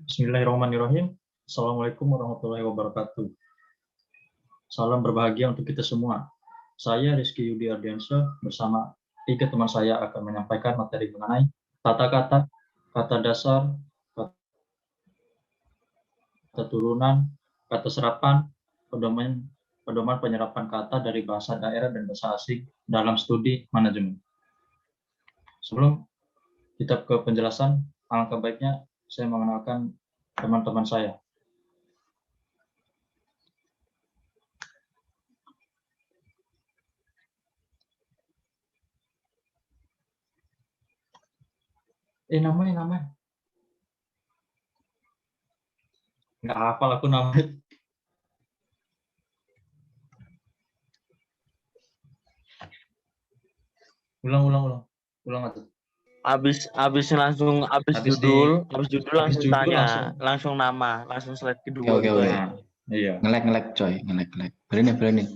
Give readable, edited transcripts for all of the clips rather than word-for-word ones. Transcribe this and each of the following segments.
Bismillahirrahmanirrahim. Assalamualaikum warahmatullahi wabarakatuh. Salam berbahagia untuk kita semua. Saya Rizky Yudi Ardiansyah bersama 3 teman saya akan menyampaikan materi mengenai tata kata, kata dasar, kata turunan, kata serapan, pedoman penyerapan kata dari bahasa daerah dan bahasa asing dalam studi manajemen. Sebelum kita ke penjelasan, alangkah baiknya saya mengenalkan teman-teman saya. Namanya. Nggak hafal aku namanya. Ulang atau Habis langsung judul langsung tanya, langsung nama, langsung slide kedua. Oke. Nah, iya. Ngelek coy, ngelek. Boleh nih.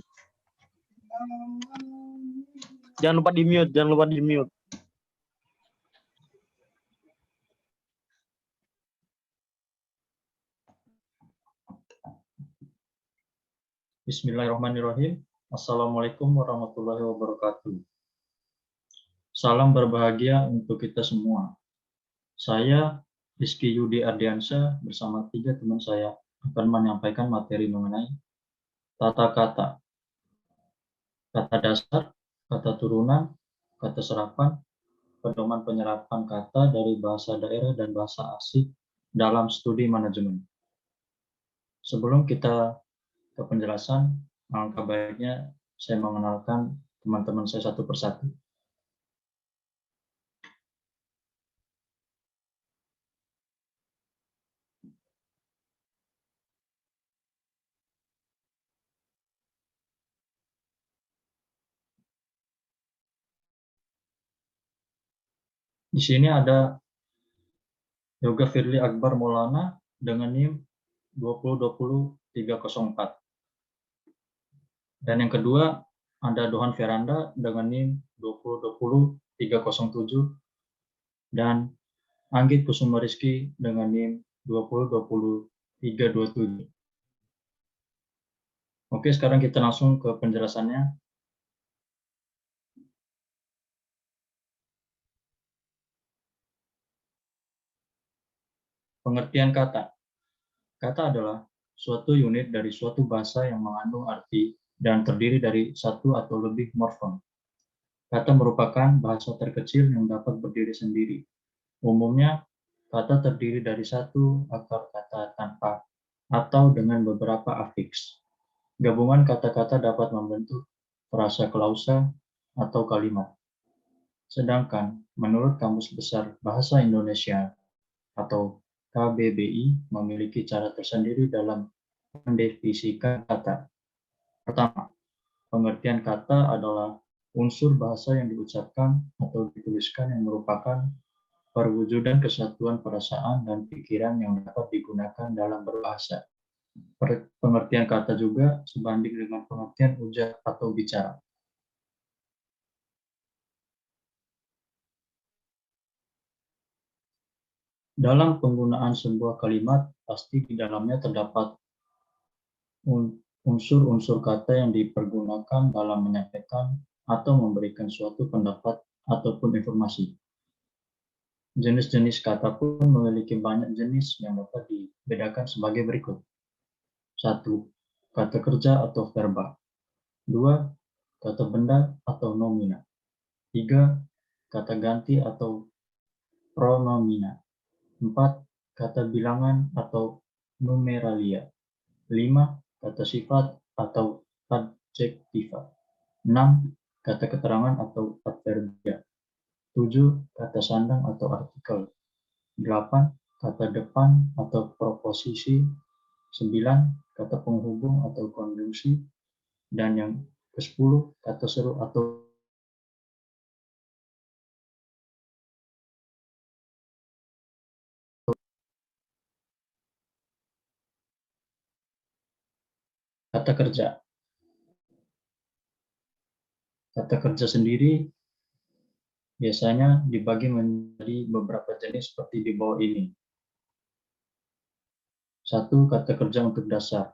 Jangan lupa di mute. Bismillahirrahmanirrahim. Assalamualaikum warahmatullahi wabarakatuh. Salam berbahagia untuk kita semua. Saya Rizky Yudi Ardiansyah bersama 3 teman saya akan menyampaikan materi mengenai tata kata, kata dasar, kata turunan, kata serapan, pedoman penyerapan kata dari bahasa daerah dan bahasa asing dalam studi manajemen. Sebelum kita ke penjelasan, alangkah baiknya saya mengenalkan teman-teman saya satu persatu. Di sini ada Yoga Firly Akbar Maulana dengan NIM 2020304. Dan yang kedua ada Dohan Veranda dengan NIM 2020307 dan Anggit Kusuma Rizky dengan NIM 2020327. Oke, sekarang kita langsung ke penjelasannya. Pengertian kata. Kata adalah suatu unit dari suatu bahasa yang mengandung arti dan terdiri dari satu atau lebih morfem. Kata merupakan bahasa terkecil yang dapat berdiri sendiri. Umumnya, kata terdiri dari satu akar kata tanpa atau dengan beberapa afiks. Gabungan kata-kata dapat membentuk frasa klausa atau kalimat. Sedangkan menurut Kamus Besar Bahasa Indonesia atau KBBI memiliki cara tersendiri dalam mendefinisikan kata. Pertama, pengertian kata adalah unsur bahasa yang diucapkan atau dituliskan yang merupakan perwujudan kesatuan perasaan dan pikiran yang dapat digunakan dalam berbahasa. Pengertian kata juga sebanding dengan pengertian ujar atau bicara. Dalam penggunaan sebuah kalimat, pasti di dalamnya terdapat unsur-unsur kata yang dipergunakan dalam menyampaikan atau memberikan suatu pendapat ataupun informasi. Jenis-jenis kata pun memiliki banyak jenis yang dapat dibedakan sebagai berikut. 1. Kata kerja atau verba. 2. Kata benda atau nomina. 3. Kata ganti atau pronomina. 4. Kata bilangan atau numeralia. 5. Kata sifat atau adjektiva. 6. Kata keterangan atau adverbia. 7. Kata sandang atau artikel. 8. Kata depan atau proposisi. 9. Kata penghubung atau konjungsi. Dan yang ke-10, kata seru atau kata kerja. Kata kerja sendiri biasanya dibagi menjadi beberapa jenis seperti di bawah ini. 1. Kata kerja untuk dasar.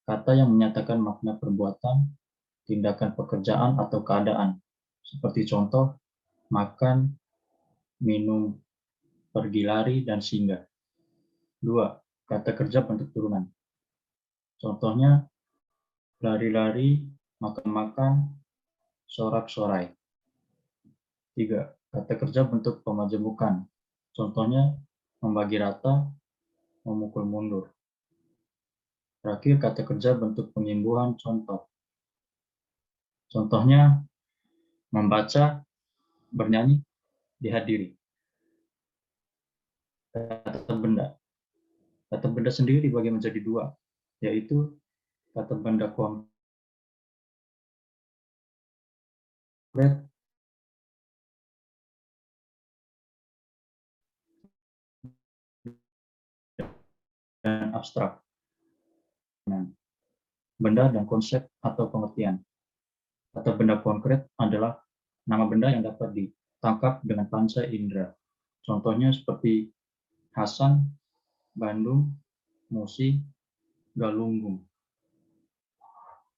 Kata yang menyatakan makna perbuatan, tindakan pekerjaan atau keadaan. Seperti contoh, makan, minum, pergi lari, dan singgah. 2. Kata kerja bentuk turunan. Contohnya, lari-lari, makan-makan, sorak-sorai. 3. Kata kerja bentuk pemajemukan. Contohnya, membagi rata, memukul mundur. Terakhir, kata kerja bentuk penyembuhan contoh. Contohnya, membaca, bernyanyi, dihadiri. Kata benda. Kata benda sendiri dibagi menjadi dua, yaitu kata benda konkret dan abstrak. Benda dan konsep atau pengertian. Kata benda konkret adalah nama benda yang dapat ditangkap dengan panca indera. Contohnya seperti Hasan, Bandung, Musi, Galunggung.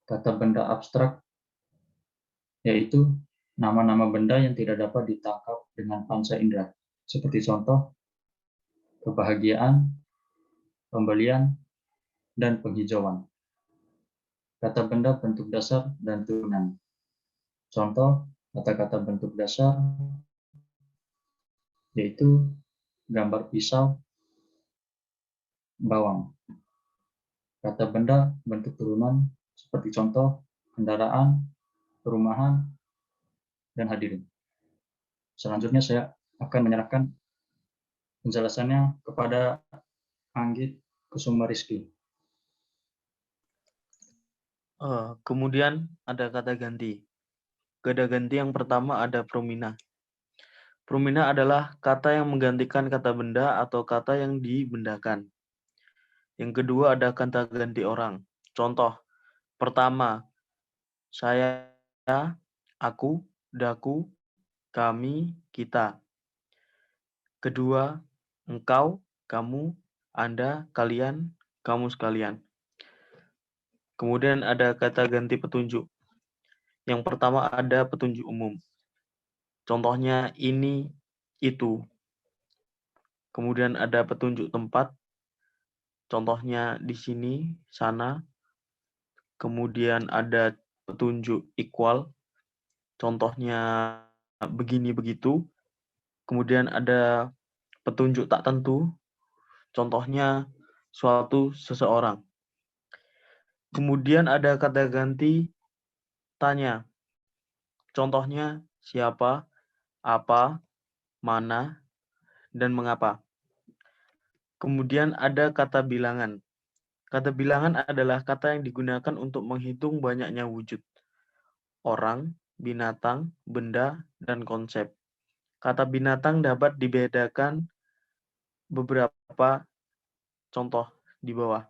Kata benda abstrak yaitu nama-nama benda yang tidak dapat ditangkap dengan panca indera. Seperti contoh, kebahagiaan, pembelian, dan penghijauan. Kata benda bentuk dasar dan turunan. Contoh kata-kata bentuk dasar yaitu gambar pisau, bawang. Kata benda bentuk turunan seperti contoh kendaraan, perumahan, dan hadirin. Selanjutnya saya akan menyerahkan penjelasannya kepada Anggit Kusuma Rizky. Kemudian ada kata ganti. Kata ganti yang pertama ada promina. Promina adalah kata yang menggantikan kata benda atau kata yang dibendakan. Yang kedua ada kata ganti orang. Contoh, pertama, saya, aku, daku, kami, kita. Kedua, engkau, kamu, Anda, kalian, kamu sekalian. Kemudian ada kata ganti petunjuk. Yang pertama ada petunjuk umum. Contohnya ini, itu. Kemudian ada petunjuk tempat. Contohnya di sini, sana. Kemudian ada petunjuk equal. Contohnya begini, begitu. Kemudian ada petunjuk tak tentu. Contohnya suatu, seseorang. Kemudian ada kata ganti tanya. Contohnya siapa, apa, mana, dan mengapa. Kemudian ada kata bilangan. Kata bilangan adalah kata yang digunakan untuk menghitung banyaknya wujud. Orang, binatang, benda, dan konsep. Kata binatang dapat dibedakan beberapa contoh di bawah.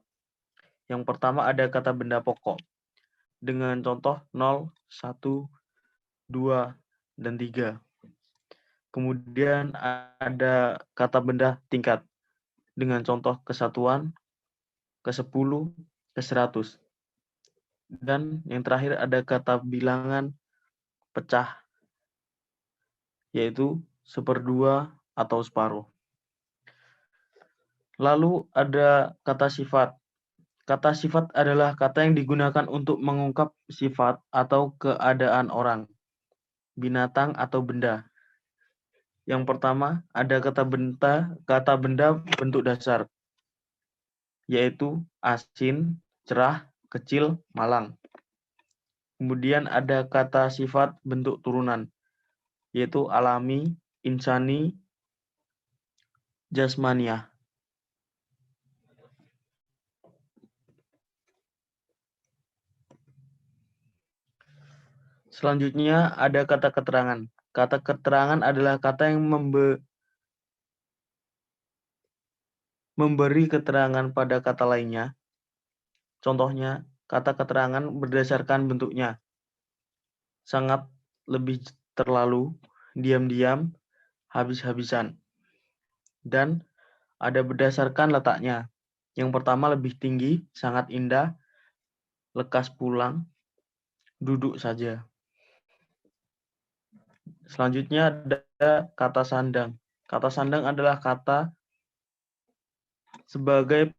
Yang pertama ada kata benda pokok. Dengan contoh 0, 1, 2, dan 3. Kemudian ada kata benda tingkat. Dengan contoh kesatuan, ke-10, ke-100. Dan yang terakhir ada kata bilangan pecah, yaitu 1/2 atau separuh. Lalu ada kata sifat. Kata sifat adalah kata yang digunakan untuk mengungkap sifat atau keadaan orang, binatang, atau benda. Yang pertama ada kata benda bentuk dasar, yaitu asin, cerah, kecil, malang. Kemudian ada kata sifat bentuk turunan, yaitu alami, insani, jasmaniah. Selanjutnya ada kata keterangan. Kata keterangan adalah kata yang memberi keterangan pada kata lainnya. Contohnya, kata keterangan berdasarkan bentuknya. Sangat, lebih, terlalu, diam-diam, habis-habisan. Dan ada berdasarkan letaknya. Yang pertama lebih tinggi, sangat indah, lekas pulang, duduk saja. Selanjutnya ada kata sandang. Kata sandang adalah kata sebagai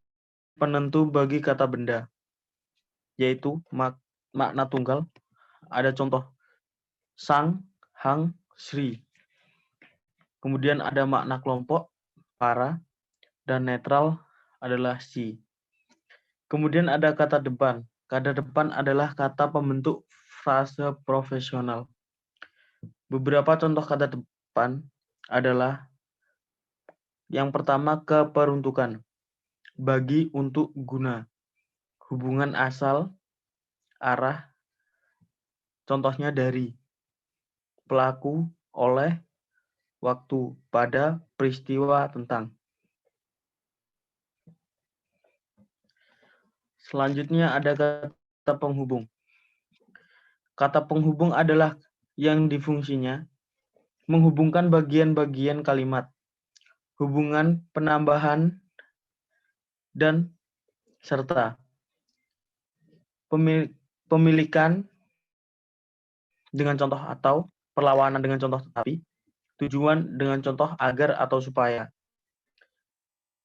penentu bagi kata benda, yaitu makna tunggal. Ada contoh sang, hang, sri. Kemudian ada makna kelompok, para, dan netral adalah si. Kemudian ada kata depan. Kata depan adalah kata pembentuk frase profesional. Beberapa contoh kata depan adalah yang pertama keperuntukan, bagi, untuk, guna, hubungan asal, arah, contohnya dari, pelaku, oleh, waktu, pada, peristiwa, tentang. Selanjutnya ada kata penghubung. Kata penghubung adalah yang difungsinya menghubungkan bagian-bagian kalimat, hubungan penambahan, dan serta. Pemilikan dengan contoh atau, perlawanan dengan contoh tetapi, tujuan dengan contoh agar atau supaya.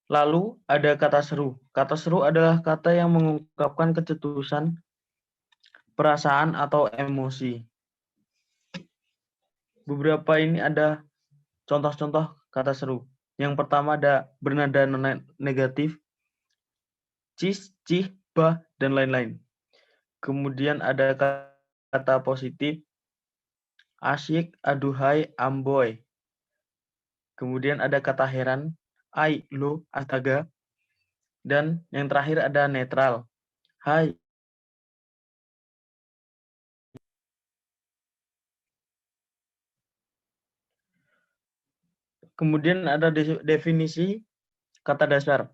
Lalu ada kata seru. Kata seru adalah kata yang mengungkapkan kecetusan, perasaan, atau emosi. Beberapa ini ada contoh-contoh kata seru. Yang pertama ada bernada negatif, cis, cih, bah, dan lain-lain. Kemudian ada kata positif, asyik, aduhai, amboy. Kemudian ada kata heran, ai, lo, astaga. Dan yang terakhir ada netral, hai. Kemudian ada definisi kata dasar.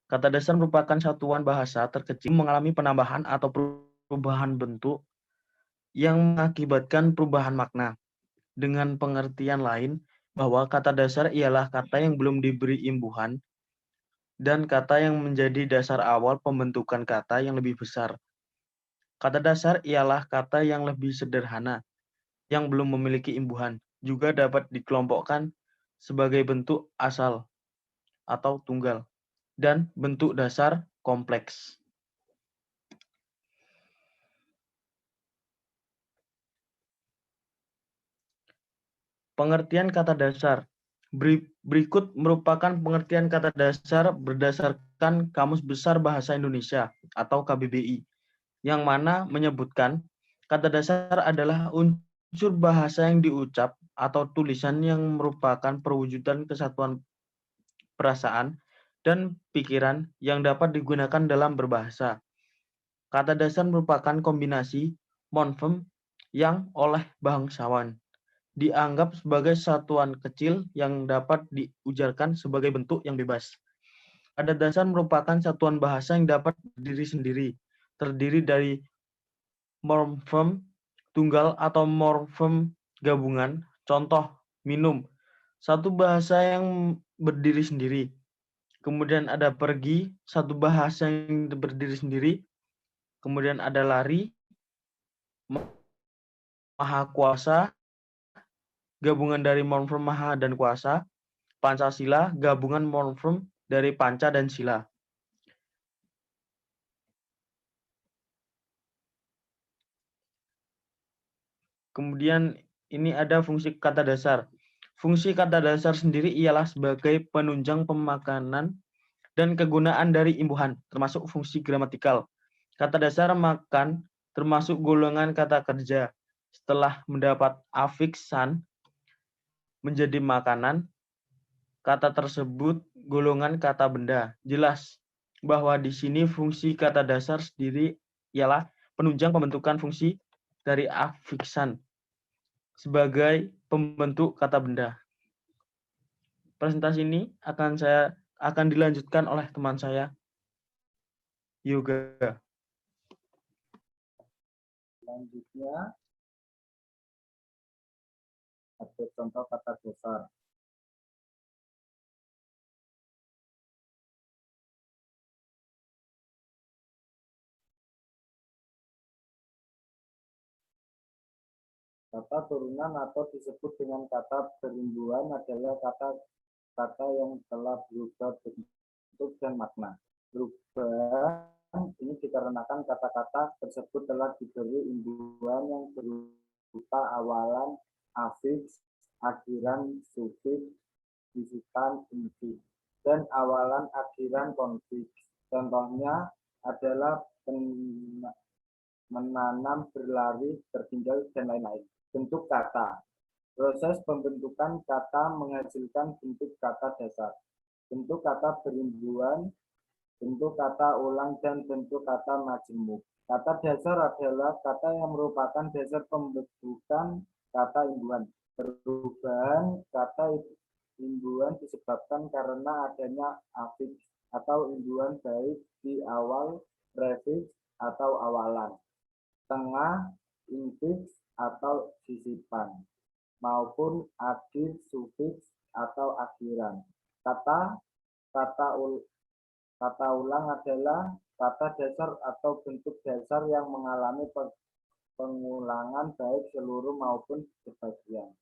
Kata dasar merupakan satuan bahasa terkecil mengalami penambahan atau perubahan bentuk yang mengakibatkan perubahan makna. Dengan pengertian lain, bahwa kata dasar ialah kata yang belum diberi imbuhan dan kata yang menjadi dasar awal pembentukan kata yang lebih besar. Kata dasar ialah kata yang lebih sederhana, yang belum memiliki imbuhan, juga dapat dikelompokkan sebagai bentuk asal atau tunggal, dan bentuk dasar kompleks. Pengertian kata dasar. Berikut merupakan pengertian kata dasar berdasarkan Kamus Besar Bahasa Indonesia atau KBBI, yang mana menyebutkan kata dasar adalah unsur bahasa yang diucap atau tulisan yang merupakan perwujudan kesatuan perasaan dan pikiran yang dapat digunakan dalam berbahasa. Kata dasar merupakan kombinasi morfem yang oleh bangsawan dianggap sebagai satuan kecil yang dapat diujarkan sebagai bentuk yang bebas. Kata dasar merupakan satuan bahasa yang dapat berdiri sendiri, terdiri dari morfem tunggal atau morfem gabungan. Contoh, minum, satu bahasa yang berdiri sendiri. Kemudian ada pergi, satu bahasa yang berdiri sendiri. Kemudian ada lari, maha kuasa, gabungan dari morfem maha dan kuasa. Pancasila, gabungan morfem dari panca dan sila. Kemudian ini ada fungsi kata dasar. Fungsi kata dasar sendiri ialah sebagai penunjang pemakanan dan kegunaan dari imbuhan, termasuk fungsi gramatikal. Kata dasar makan termasuk golongan kata kerja. Setelah mendapat afiksan menjadi makanan, kata tersebut golongan kata benda. Jelas bahwa di sini fungsi kata dasar sendiri ialah penunjang pembentukan fungsi dari afiksan sebagai pembentuk kata benda. Presentasi ini akan dilanjutkan oleh teman saya, Yoga. Selanjutnya Ada contoh kata dasar. Kata turunan atau disebut dengan kata berimbuhan adalah kata-kata yang telah berubah bentuk dan makna. Perubahan ini dikarenakan kata-kata tersebut telah diberi imbuhan yang berupa awalan, afiks, akhiran, sufiks, sisipan, infiks, dan awalan, akhiran, konfiks. Contohnya adalah menanam, berlari, tertinggal, dan lain-lain. Bentuk kata. Proses pembentukan kata menghasilkan bentuk kata dasar. Bentuk kata berimbuhan, bentuk kata ulang, dan bentuk kata majemuk. Kata dasar adalah kata yang merupakan dasar pembentukan kata imbuhan. Perubahan kata imbuhan disebabkan karena adanya afiks atau imbuhan baik di awal, prefiks atau awalan, tengah, infiks atau sisipan, maupun akhir, sufiks atau akhiran. Kata ulang adalah kata dasar atau bentuk dasar yang mengalami pengulangan baik seluruh maupun sebagian.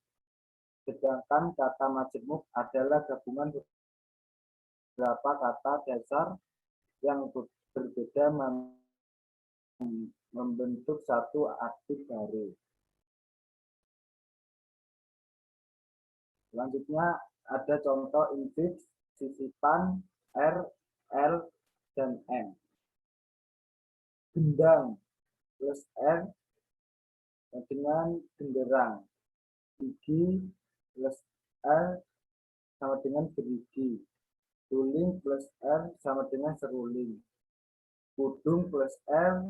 Sedangkan kata majemuk adalah gabungan beberapa kata dasar yang berbeda membentuk satu arti baru. Selanjutnya ada contoh infiks, sisipan, R, L, dan M. Gendang plus R dengan genderang. Gigi plus R sama dengan gerigi. Suling plus R sama dengan seruling. Kudung plus R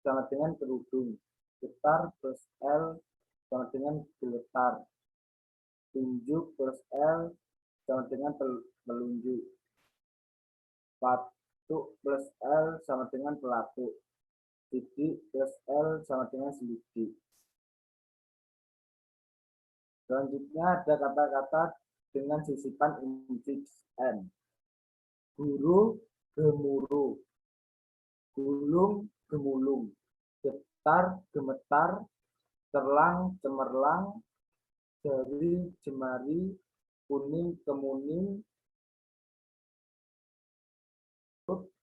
sama dengan kerudung. Getar plus L sama dengan geletar. Tunjuk plus L sama dengan telunjuk. Patuk plus L sama dengan pelatuk. Sidik plus L sama dengan selidik. Selanjutnya ada kata-kata dengan sisipan infiks M. Guru, gemuruh. Gulung, gemulung. Getar, gemetar. Cerlang, cemerlang. Jari, jemari. Kuning, kemuning.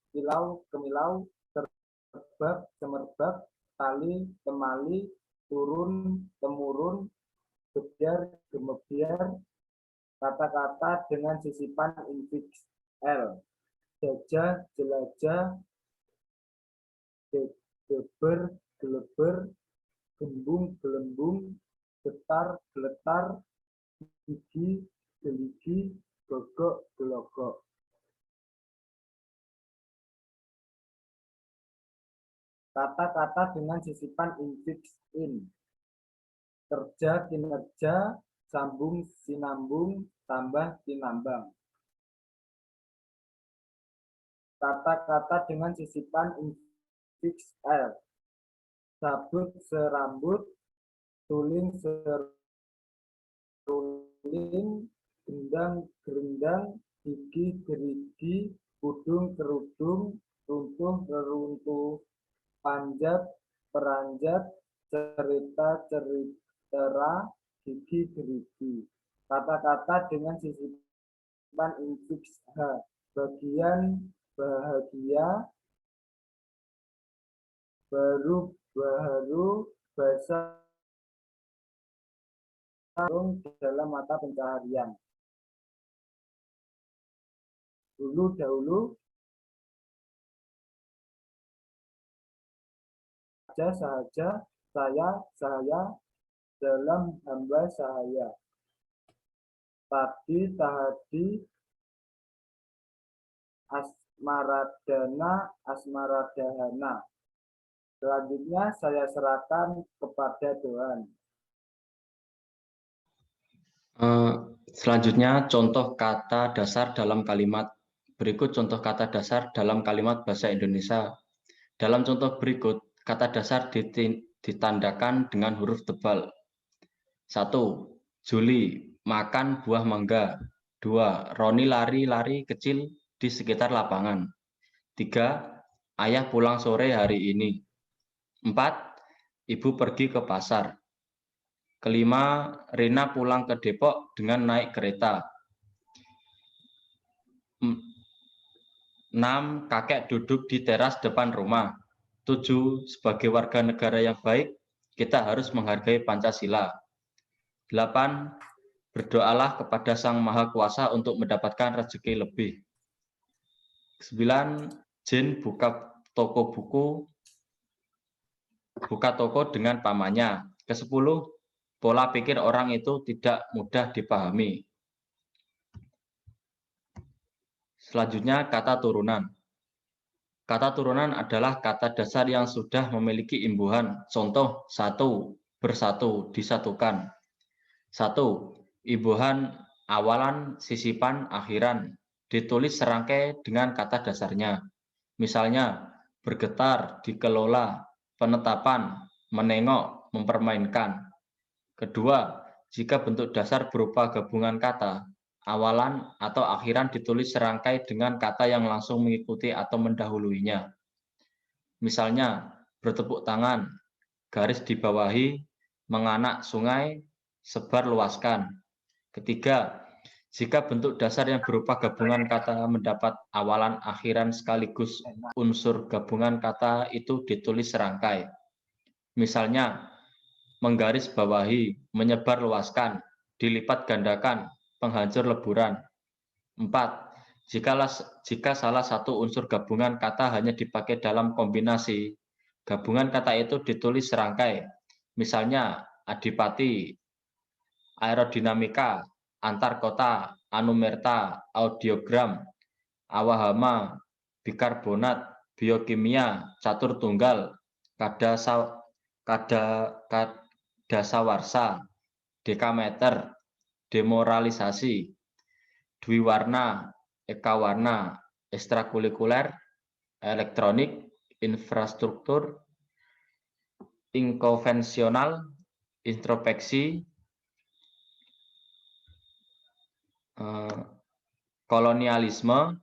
Kilau, kemilau. Terbak, cemerbak. Tali, temali. Turun, temurun. Gebyar, gemebyar. Kata-kata dengan sisipan infiks L. Jajah, jelajah. Geber, geleber. Gembung, gelembung. Getar, geletar. Gigi, geligi. Gogok, gelogok. Kata-kata dengan sisipan infiks in. Kerja, kinerja. Sambung, sinambung. Tambah, tinambang. Kata-kata dengan sisipan infiks L. Sabut, serambut. Tuling, seruling. Gendang, gerendang. Gigi, gerigi. Kudung, kerudung. Runtuh, keruntuh. Panjat, peranjat. Cerita, ceritera. Gigi, gerigi. Kata-kata dengan sisipan infiks H. Bagian, bahagia. Baru, baharu. Basah dalam mata pencaharian. Dulu, dahulu. Sahaja, saya, sahaya. Dalam, hamba, sahaya. Tadi, tahadi. Asmaradana, asmaradahana. Selanjutnya saya serahkan kepada Tuhan. Selanjutnya contoh kata dasar dalam kalimat. Berikut contoh kata dasar dalam kalimat bahasa Indonesia. Dalam contoh berikut, kata dasar ditandakan dengan huruf tebal. 1. Juli makan buah mangga. 2. Roni lari-lari kecil di sekitar lapangan. 3. Ayah pulang sore hari ini. 4. Ibu pergi ke pasar. Kelima, Rina pulang ke Depok dengan naik kereta. 6. Kakek duduk di teras depan rumah. 7. Sebagai warga negara yang baik, kita harus menghargai Pancasila. 8. Berdoalah kepada Sang Maha Kuasa untuk mendapatkan rezeki lebih. 9. Jin buka toko dengan pamannya. Ke-10. Pola pikir orang itu tidak mudah dipahami. Selanjutnya, kata turunan. Kata turunan adalah kata dasar yang sudah memiliki imbuhan. Contoh, satu, bersatu, disatukan. 1. Imbuhan awalan, sisipan, akhiran. Ditulis serangkai dengan kata dasarnya. Misalnya, bergetar, dikelola, penetapan, menengok, mempermainkan. Kedua, jika bentuk dasar berupa gabungan kata, awalan atau akhiran ditulis serangkai dengan kata yang langsung mengikuti atau mendahuluinya. Misalnya, bertepuk tangan, garis dibawahi, menganak sungai, sebar luaskan. Ketiga, jika bentuk dasar yang berupa gabungan kata mendapat awalan akhiran sekaligus unsur gabungan kata itu ditulis serangkai. Misalnya, menggaris bawahi, menyebar luaskan, dilipat gandakan, penghancur leburan. 4. Jika salah satu unsur gabungan kata hanya dipakai dalam kombinasi, gabungan kata itu ditulis serangkai. Misalnya, adipati, aerodinamika, antar kota, anumerta, audiogram, awahama, bikarbonat, biokimia, catur tunggal, kadasawarsa, dekameter, demoralisasi, dwiwarna, ekawarna, ekstrakurikuler, elektronik, infrastruktur, inkonvensional, introspeksi, kolonialisme,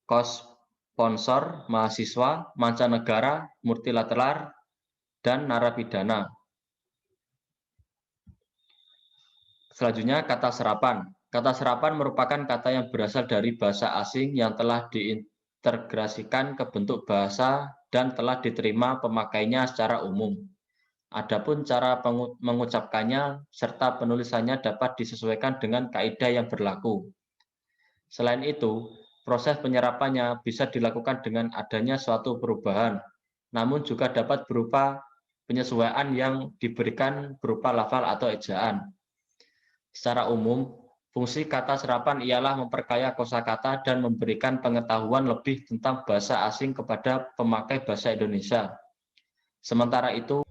sponsor, mahasiswa, mancanegara, multilateral, dan narapidana. Selanjutnya, kata serapan. Kata serapan merupakan kata yang berasal dari bahasa asing yang telah diintegrasikan ke bentuk bahasa dan telah diterima pemakainya secara umum. Adapun cara mengucapkannya serta penulisannya dapat disesuaikan dengan kaidah yang berlaku. Selain itu, proses penyerapannya bisa dilakukan dengan adanya suatu perubahan, namun juga dapat berupa penyesuaian yang diberikan berupa lafal atau ejaan. Secara umum, fungsi kata serapan ialah memperkaya kosakata dan memberikan pengetahuan lebih tentang bahasa asing kepada pemakai bahasa Indonesia. Sementara itu,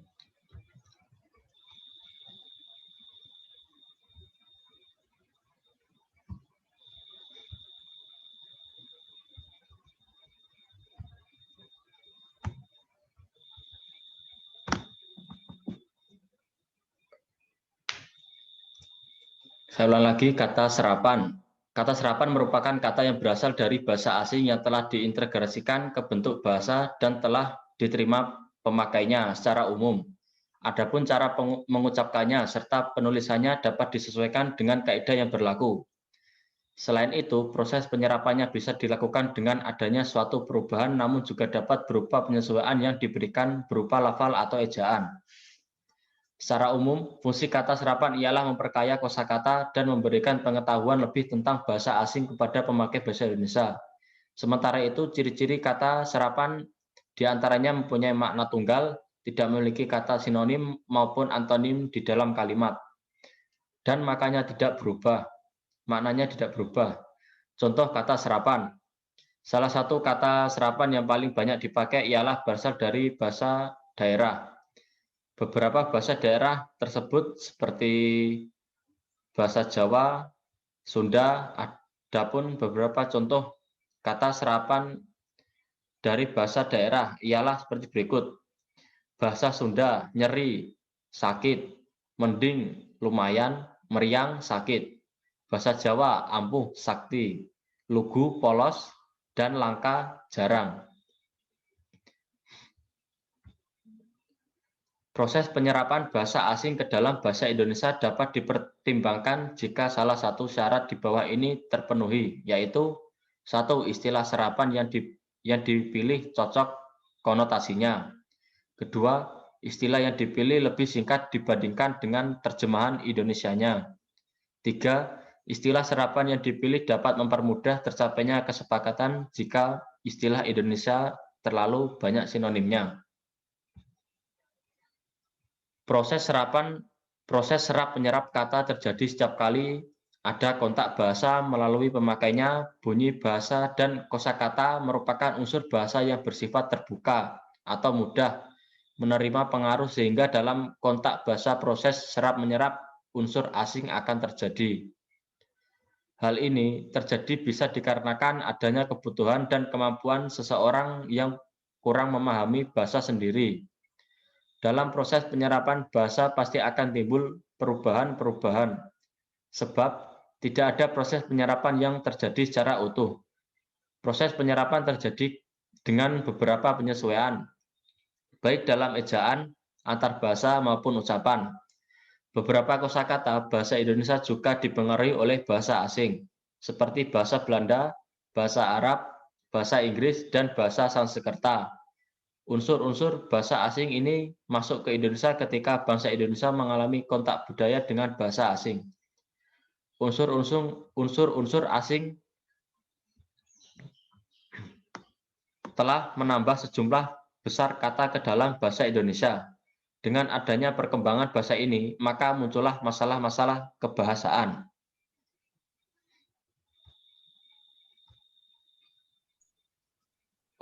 saya ulang lagi, kata serapan. Kata serapan merupakan kata yang berasal dari bahasa asing yang telah diintegrasikan ke bentuk bahasa dan telah diterima pemakainya secara umum. Adapun cara mengucapkannya serta penulisannya dapat disesuaikan dengan kaidah yang berlaku. Selain itu, proses penyerapannya bisa dilakukan dengan adanya suatu perubahan, namun juga dapat berupa penyesuaian yang diberikan berupa lafal atau ejaan. Secara umum, fungsi kata serapan ialah memperkaya kosakata dan memberikan pengetahuan lebih tentang bahasa asing kepada pemakai bahasa Indonesia. Sementara itu, ciri-ciri kata serapan diantaranya mempunyai makna tunggal, tidak memiliki kata sinonim maupun antonim di dalam kalimat, dan maknanya tidak berubah. Contoh kata serapan. Salah satu kata serapan yang paling banyak dipakai ialah berasal dari bahasa daerah. Beberapa bahasa daerah tersebut seperti bahasa Jawa, Sunda, adapun beberapa contoh kata serapan dari bahasa daerah ialah seperti berikut. Bahasa Sunda, nyeri, sakit. mending, lumayan, meriang, sakit. Bahasa Jawa ampuh, sakti, lugu, polos, dan langka, jarang. Proses penyerapan bahasa asing ke dalam bahasa Indonesia dapat dipertimbangkan jika salah satu syarat di bawah ini terpenuhi, yaitu satu, istilah serapan yang dipilih cocok konotasinya. Kedua, istilah yang dipilih lebih singkat dibandingkan dengan terjemahan Indonesianya. Tiga, istilah serapan yang dipilih dapat mempermudah tercapainya kesepakatan jika istilah Indonesia terlalu banyak sinonimnya. Proses serap menyerap kata terjadi setiap kali ada kontak bahasa melalui pemakainya. Bunyi bahasa dan kosakata merupakan unsur bahasa yang bersifat terbuka atau mudah menerima pengaruh, sehingga dalam kontak bahasa proses serap menyerap unsur asing akan terjadi. Hal ini terjadi bisa dikarenakan adanya kebutuhan dan kemampuan seseorang yang kurang memahami bahasa sendiri. Dalam proses penyerapan bahasa pasti akan timbul perubahan-perubahan, sebab tidak ada proses penyerapan yang terjadi secara utuh. Proses penyerapan terjadi dengan beberapa penyesuaian, baik dalam ejaan, antar bahasa maupun ucapan. Beberapa kosakata bahasa Indonesia juga dipengaruhi oleh bahasa asing, seperti bahasa Belanda, bahasa Arab, bahasa Inggris, dan bahasa Sanskerta. Unsur-unsur bahasa asing ini masuk ke Indonesia ketika bangsa Indonesia mengalami kontak budaya dengan bahasa asing. Unsur-unsur asing telah menambah sejumlah besar kata ke dalam bahasa Indonesia. Dengan adanya perkembangan bahasa ini, maka muncullah masalah-masalah kebahasaan.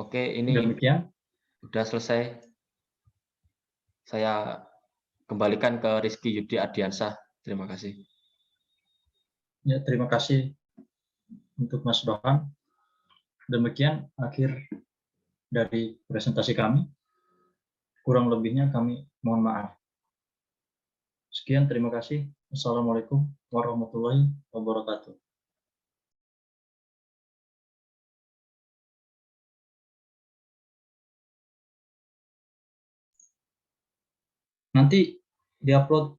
Oke, ini Demikian. sudah selesai. Saya kembalikan ke Rizky Yudi Ardiansah. Terima kasih. Ya, terima kasih untuk Mas Rohan. Demikian akhir dari presentasi kami. Kurang lebihnya kami mohon maaf. Sekian, terima kasih. Assalamualaikum warahmatullahi wabarakatuh. Nanti diupload